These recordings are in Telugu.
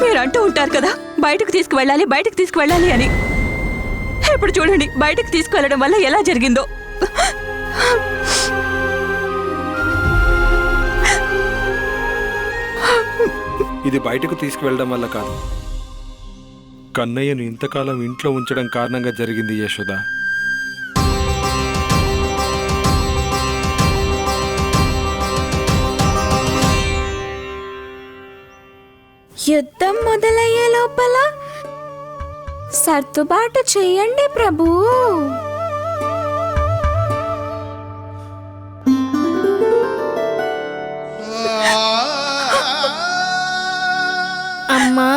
మీరు అంటూ ఉంటారు కదా బయటకు తీసుకువెళ్ళాలి బయటకు తీసుకువెళ్ళాలి అని. ఇప్పుడు చూడండి బయటకు తీసుకువెళ్ళడం వల్ల ఎలా జరిగిందో. ఇది బయటకు తీసుకువెళ్ళడం వల్ల కాదు, కన్నయ్యను ఇంతకాలం ఇంట్లో ఉంచడం కారణంగా జరిగింది యశోద. యుద్ధం మొదలయ్యే లోపల సర్దుబాటు చెయ్యండి ప్రభు. అమ్మా,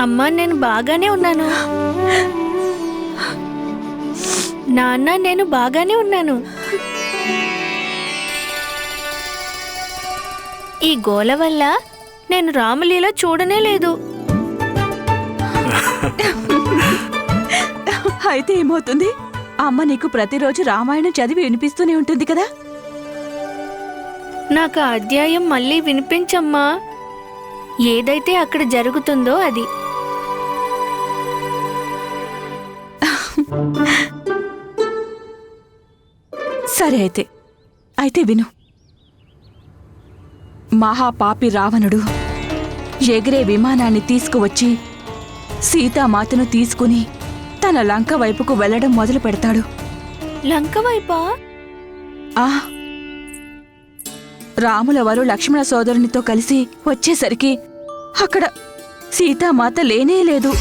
అమ్మా నేను బాగానే ఉన్నాను. నాన్న నేను బాగానే ఉన్నాను. ఈ గోల వల్ల నేను రామలీల చూడనే లేదు. అయితే ఏమవుతుంది? అమ్మ నీకు ప్రతిరోజు రామాయణం చదివి వినిపిస్తూనే ఉంటుంది కదా. నాకు ఆ అధ్యాయం మళ్ళీ వినిపించమ్మా. ఏదైతే అక్కడ జరుగుతుందో అది. సరే అయితే విను. మహాపాపి రావణుడు ఎగిరే విమానాన్ని తీసుకువచ్చి సీతామాతను తీసుకుని తన లంక వైపుకు వెళ్లడం మొదలు పెడతాడు. లంక వైపా? ఆ రాములవారు లక్ష్మణ సోదరునితో కలిసి వచ్చేసరికి అక్కడ సీతామాత లేనే లేదు.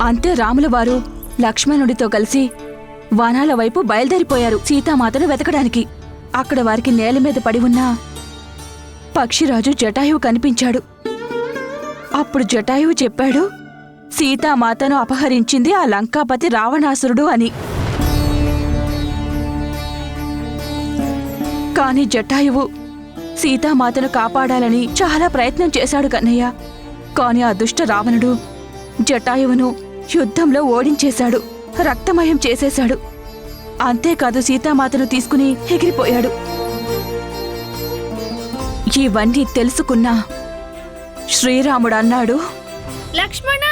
అంతే రాములవారు లక్ష్మణుడితో కలిసి వనాల వైపు బయలుదేరిపోయారు సీతామాతను వెతకడానికి. అక్కడ వారికి నేల మీద పడి ఉన్న పక్షిరాజు జటాయువు కనిపించాడు. అప్పుడు జటాయువు చెప్పాడు, సీతామాతను అపహరించింది ఆ లంకాపతి రావణాసురుడు అని. కాని జటాయువు సీతామాతను కాపాడాలని చాలా ప్రయత్నం చేశాడు కన్నయ్య. కాని ఆ దుష్ట రావణుడు జటాయువును యుద్ధంలో ఓడించేశాడు, రక్తమయం చేసేశాడు. అంతేకాదు సీతామాతను తీసుకుని ఎగిరిపోయాడు. ఇవన్నీ తెలుసుకున్నా శ్రీరాముడు అన్నాడు, లక్ష్మణ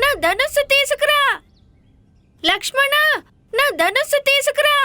నా ధనుస్సు తీసుకురా, లక్ష్మణ నా ధనుస్సు తీసుకురా.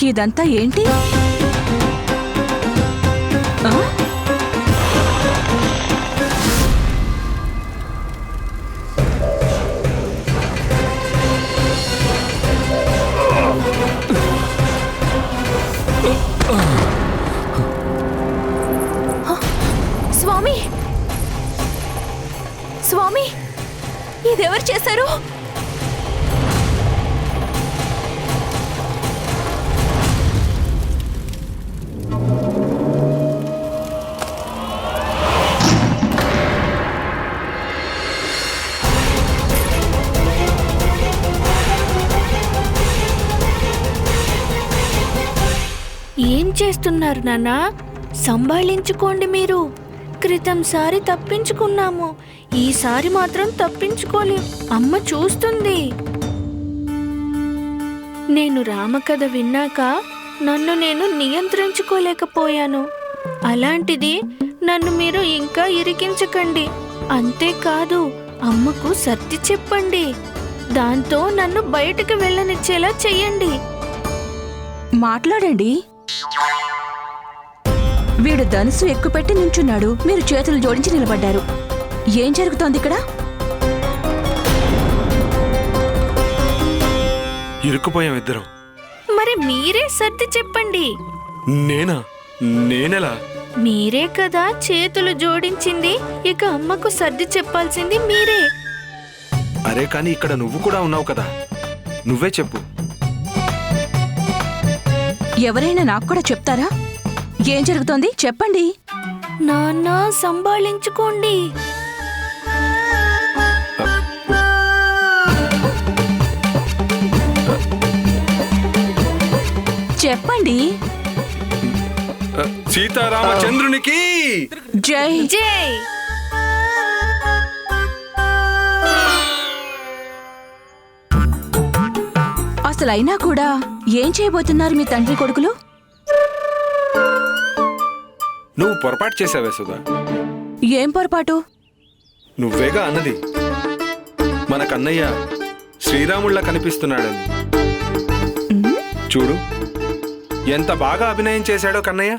ఇదంతా ఏంటి? స్వామి ఇదెవరు చేశారు? ఏం చేస్తున్నారు నాన్న? సంభాళించుకోండి మీరు. క్రితంసారి తప్పించుకున్నాము, ఈసారి మాత్రం తప్పించుకోలేం. అమ్మ చూస్తుంది. నేను రామకథ విన్నాక నన్ను నేను నియంత్రించుకోలేకపోయాను. అలాంటిది నన్ను మీరు ఇంకా ఇరికించకండి. అంతేకాదు, అమ్మకు సర్ది చెప్పండి. దాంతో నన్ను బయటకు వెళ్ళనిచ్చేలా చెయ్యండి. మాట్లాడండి. వీడు ధనుసు ఎక్కుపెట్టి నించున్నాడు, మీరు చేతులు జోడించి నిలబడ్డారు. ఏం జరుగుతోంది ఇక్కడ? ఇరుక్కుపోయాం ఇద్దరం. మరి మీరే సర్ది చెప్పండి. నేనెలా? మీరే కదా చేతులు జోడించింది. ఇక అమ్మకు సర్ది చెప్పాల్సింది మీరే. అరే కానీ ఇక్కడ నువ్వు కూడా ఉన్నావు కదా, నువ్వే చెప్పు. ఎవరైనా నాకు కూడా చెప్తారా? ఏం జరుగుతోంది చెప్పండి. నాన్న సంభాళించుకోండి. చెప్పండి. సీతారామచంద్రునికి జై. జై. అసలు అయినా కూడా ఏం చేయబోతున్నారు మీ తండ్రి కొడుకులు? నువ్వు పొరపాటు చేసావే సుధా. ఏం పొరపాటు? నువ్వేగా అన్నది మన కన్నయ్య శ్రీరాముళ్ళ కనిపిస్తున్నాడని. చూడు ఎంత బాగా అభినయం చేశాడో కన్నయ్య.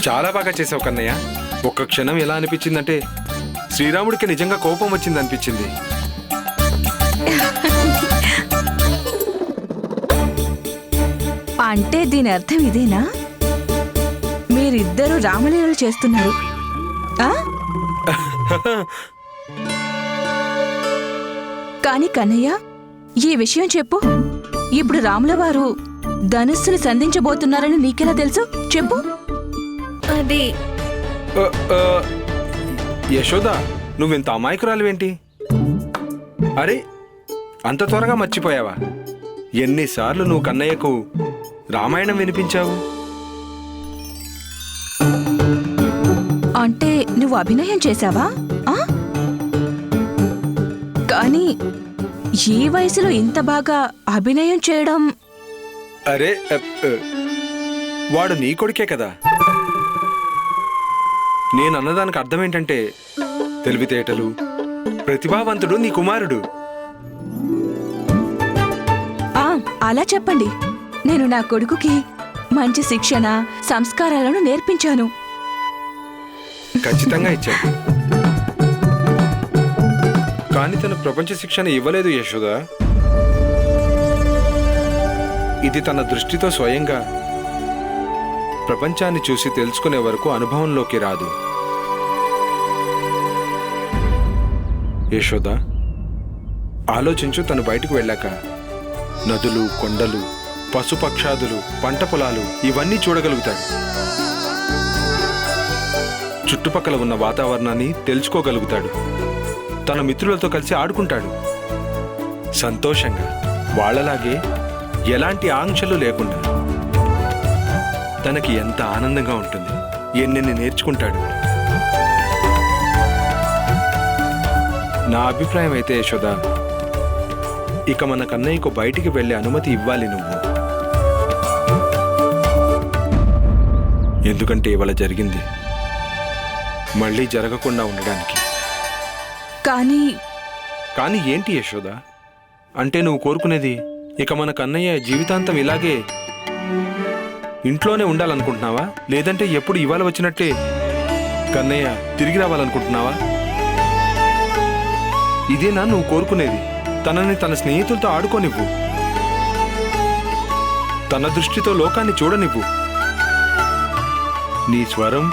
చాలా బాగా చేసావు కన్నయ్య. ఒక్క క్షణం ఎలా అనిపించిందంటే శ్రీరాముడికి నిజంగా కోపం వచ్చింది అనిపించింది. అంటే దీని అర్థం ఇదేనా? మీరిద్దరూ రామలీలలు చేస్తున్నారు. కాని కన్నయ్య, ఈ విషయం చెప్పు. ఇప్పుడు రాముల వారు ధనుస్సును సంధించబోతున్నారని నీకెలా తెలుసు? చెప్పు. అది యశోద, నువ్వింత అమాయకురాలువేంటి? అరే అంత త్వరగా మర్చిపోయావా? ఎన్నిసార్లు నువ్వు కన్నయ్యకు రామాయణం వినిపించావు? అంటే నువ్వు అభినయం చేశావా? కానీ ఈ వయసులో ఇంత బాగా అభినయం చేయడం... అరే వాడు నీ కొడుకే కదా. నేనన్నదానికి అర్థం ఏంటంటే తెలివితేటలు, ప్రతిభావంతుడు నీ కుమారుడు. అలా చెప్పండి. నేను నా కొడుకుకి మంచి శిక్షణ, సంస్కారాలను నేర్పించాను. ఖచ్చితంగా ఇచ్చాను. కానీ తను ప్రపంచ శిక్షణ ఇవ్వలేదు యశోద. ఇది తన దృష్టితో స్వయంగా ప్రపంచాన్ని చూసి తెలుసుకునే వరకు అనుభవంలోకి రాదు. యశోద, ఆలోచించు. తను బయటకు వెళ్ళాక నదులు, కొండలు, పశుపక్షాదులు, పంట పొలాలు ఇవన్నీ చూడగలుగుతాడు. చుట్టుపక్కల ఉన్న వాతావరణాన్ని తెలుసుకోగలుగుతాడు. తన మిత్రులతో కలిసి ఆడుకుంటాడు సంతోషంగా, వాళ్ళలాగే ఎలాంటి ఆంక్షలు లేకుండా. తనకి ఎంత ఆనందంగా ఉంటుంది, ఎన్నెన్ని నేర్చుకుంటాడు. నా అభిప్రాయం అయితే యశోద, ఇక మన కన్నయ్యకు బయటికి వెళ్ళే అనుమతి ఇవ్వాలి నువ్వు. ఎందుకంటే ఇవాళ జరిగింది మళ్ళీ జరగకుండా ఉండడానికి. కానీ ఏంటి యశోద? అంటే నువ్వు కోరుకునేది ఇక మన కన్నయ్య జీవితాంతం ఇలాగే ఇంట్లోనే ఉండాలనుకుంటున్నావా? లేదంటే ఎప్పుడు ఇవాళ వచ్చినట్టే కన్నయ్య తిరిగి రావాలనుకుంటున్నావా? ఇదేనా నువ్వు కోరుకునేది? తనని తన స్నేహితులతో ఆడుకోనివ్వు, తన దృష్టితో లోకాన్ని చూడనివ్వు. నీ స్వరం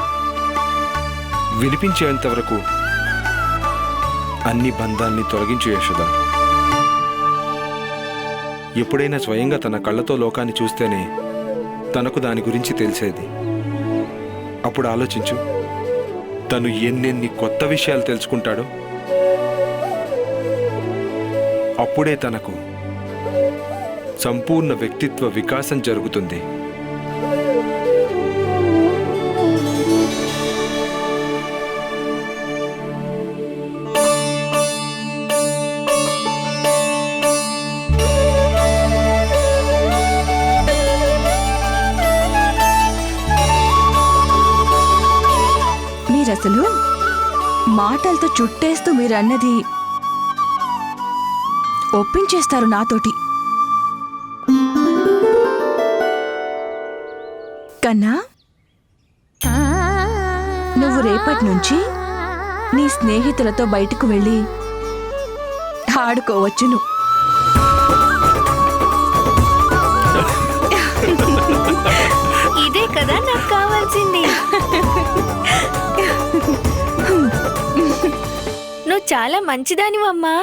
వినిపించేంత వరకు అన్ని బంధాల్ని తొలగించు యశోద. ఎప్పుడైనా స్వయంగా తన కళ్ళతో లోకాన్ని చూస్తేనే తనకు దాని గురించి తెలిసేది. అప్పుడు ఆలోచించు, తను ఎన్నెన్ని కొత్త విషయాలు తెలుసుకుంటాడో. అప్పుడే తనకు సంపూర్ణ వ్యక్తిత్వ వికాసం జరుగుతుంది. మీరసలు మాటలతో చుట్టేస్తూ మీరన్నది ఒప్పించేస్తారు నాతోటి. కన్నా, నువ్వు రేపటి నుంచి నీ స్నేహితులతో బయటకు వెళ్ళి ఆడుకోవచ్చును. ఇదే కదా నాకు కావాల్సింది. నువ్వు చాలా మంచిదానివమ్మా.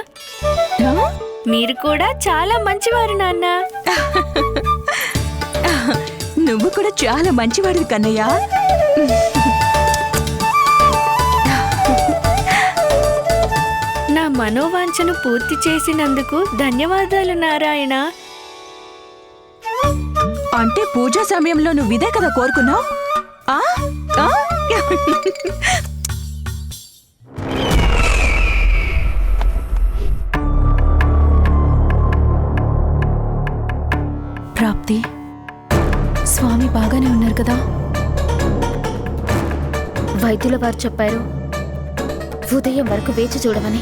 ఆ? మీరు కూడా చాలా మంచివారు నాన్న. నువ్వు కూడా చాలా మంచివాడివి కన్నయ్య. నా మనోవాంఛను పూర్తి చేసినందుకు ధన్యవాదాలు నారాయణ. అంటే పూజా సమయంలో నువ్వు ఇదే కదా కోరుకున్నావు? ఆ? ఆ? ప్రాప్తి, స్వామి బాగానే ఉన్నారు కదా? వైద్యుల వారు చెప్పారు ఉదయం వరకు వేచి చూడమని.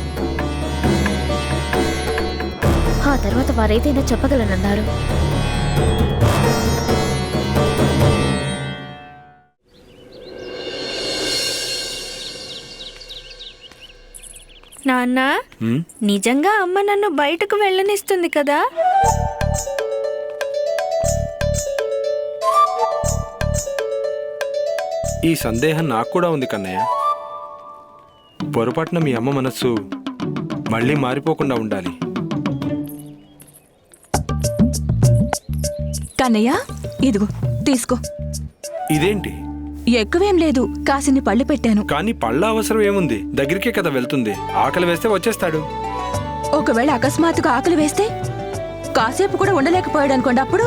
ఆ తర్వాత వారేదైనా చెప్పగలనన్నారు. నాన్న, నిజంగా అమ్మ నన్ను బయటకు వెళ్ళనిస్తుంది కదా? ఈ సందేహం నాకు కూడా ఉంది కన్నయ్య. పొరపాటున మీ అమ్మ మనస్సు మళ్ళీ మారిపోకుండా ఉండాలి. కన్నయ్య, ఇదిగో తీసుకో. ఇదేంటి? ఎక్కువేం లేదు, కాసిని పళ్ళు పెట్టాను. కానీ పళ్ళ అవసరం ఏముంది? దగ్గరికే కదా వెళ్తుంది. ఆకలి వేస్తే వచ్చేస్తాడు. ఒకవేళ అకస్మాత్తుగా ఆకలి వేస్తే కాసేపు కూడా ఉండలేకపోయాడు అనుకోండి, అప్పుడు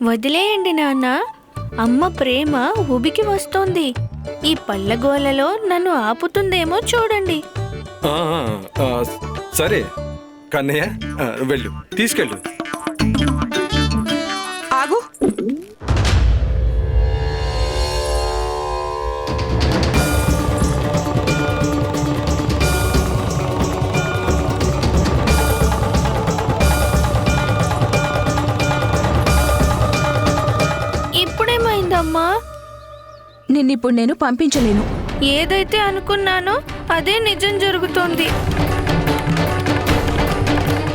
వదిలేయండి నాన్న. అమ్మ ప్రేమ ఉబికి వస్తోంది. ఈ పళ్ళగోలలో నన్ను ఆపుతుందేమో చూడండి. ఆ, ఆ, సరే కన్నయ్య, వెళ్ళు, తీసుకెళ్ళు. ఆగు. ఇప్పుడేమైందమ్మా? నిన్నిప్పుడు నేను పంపించలేను. ఏదైతే అనుకున్నానో అదే నిజం జరుగుతోంది.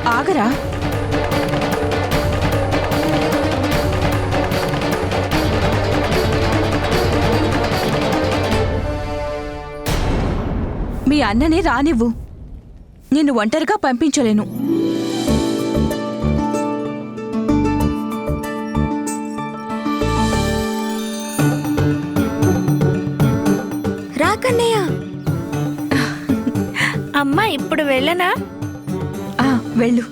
ఆగరా. మీ అన్నని రానివ్వు. నిన్ను ఒంటరిగా పంపించలేను. రాకన్నయ్య. అమ్మా, ఇప్పుడు వెళ్ళనా? వెళ్ళు.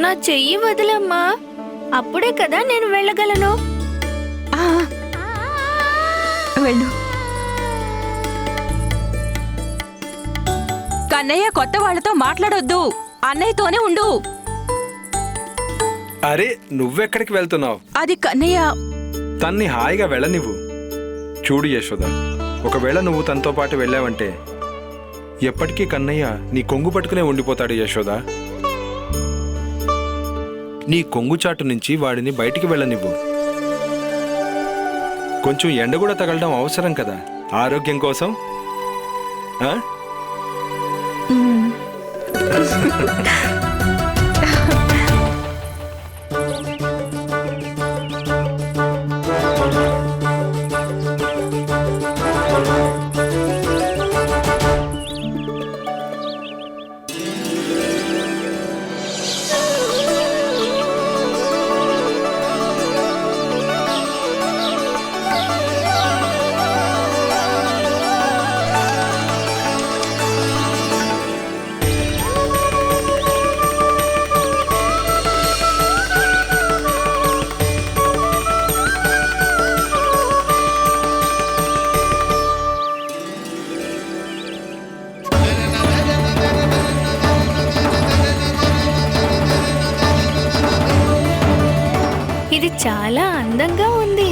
నా చెయ్యి వదిలమ్మా. అప్పుడే కదా నేను వెళ్ళగలను. వెళ్ళు. కన్నయ్య కొత్త వాళ్ళతో మాట్లాడొద్దు, అన్నయ్యతోనే ఉండు. అరే, నువ్వెక్కడికి వెళ్తున్నావు? అది కన్నయ్య. తన్ని హాయిగా వెళ్ళనివ్వు. చూడు యశోద, ఒకవేళ నువ్వు తనతో పాటు వెళ్ళావంటే ఎప్పటికీ కన్నయ్య నీ కొంగు పట్టుకునే ఉండిపోతాడు యశోద. నీ కొంగు చాటు నుంచి వాడిని బయటికి వెళ్ళనివ్వు. కొంచెం ఎండ కూడా తగలడం అవసరం కదా, ఆరోగ్యం కోసం. ఆ? ఇది చాలా అందంగా ఉంది.